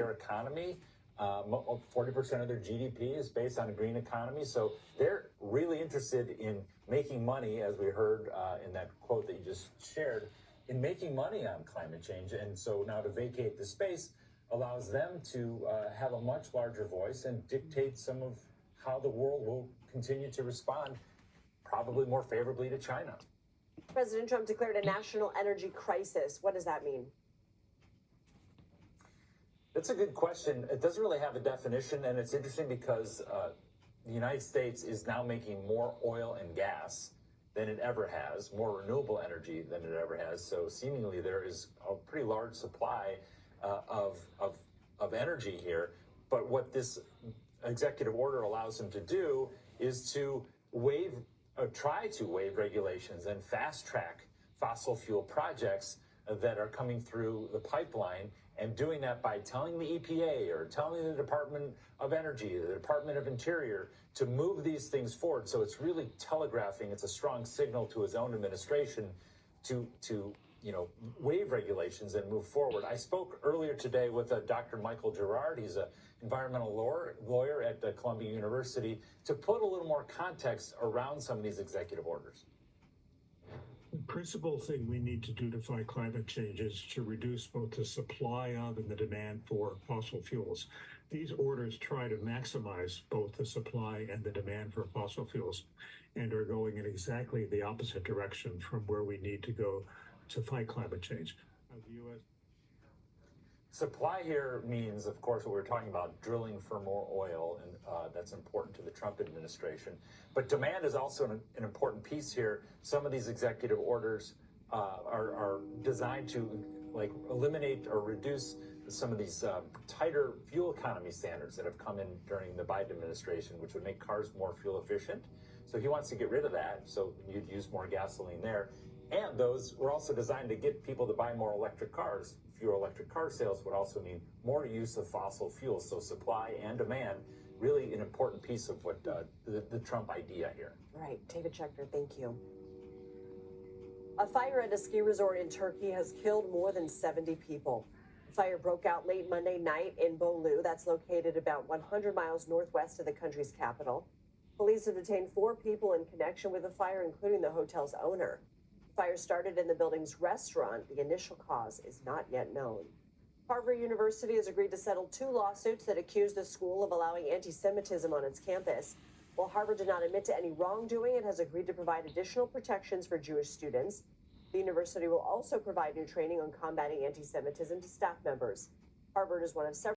their economy. 40% of their GDP is based on a green economy. So they're really interested in making money, as we heard in that quote that you just shared, in making money on climate change. And so now to vacate the space allows them to have a much larger voice and dictate some of how the world will continue to respond, probably more favorably to China. President Trump declared a national energy crisis. What does that mean? That's a good question. It doesn't really have a definition, and it's interesting because the United States is now making more oil and gas than it ever has, more renewable energy than it ever has. So seemingly there is a pretty large supply of energy here. But what this executive order allows him to do is to try to waive regulations and fast track fossil fuel projects that are coming through the pipeline, and doing that by telling the EPA or telling the Department of Energy, the Department of Interior, to move these things forward. So it's really telegraphing. It's a strong signal to his own administration to waive regulations and move forward. I spoke earlier today with Dr. Michael Gerard. He's an environmental lawyer at Columbia University, to put a little more context around some of these executive orders. The principal thing we need to do to fight climate change is to reduce both the supply of and the demand for fossil fuels. These orders try to maximize both the supply and the demand for fossil fuels, and are going in exactly the opposite direction from where we need to go to fight climate change. The U.S. Supply here means, of course, what we're talking about, drilling for more oil, and that's important to the Trump administration. But demand is also an important piece here. Some of these executive orders are designed to eliminate or reduce some of these tighter fuel economy standards that have come in during the Biden administration, which would make cars more fuel efficient. So he wants to get rid of that, so you'd use more gasoline there. And those were also designed to get people to buy more electric cars. Fewer electric car sales would also mean more use of fossil fuels. So supply and demand, really an important piece of what the Trump idea here. Right. David Schechter, thank you. A fire at a ski resort in Turkey has killed more than 70 people. The fire broke out late Monday night in Bolu. That's located about 100 miles northwest of the country's capital. Police have detained 4 people in connection with the fire, including the hotel's owner. The fire started in the building's restaurant. The initial cause is not yet known. Harvard University has agreed to settle 2 lawsuits that accuse the school of allowing anti-Semitism on its campus. While Harvard did not admit to any wrongdoing, it has agreed to provide additional protections for Jewish students. The university will also provide new training on combating anti-Semitism to staff members. Harvard is one of several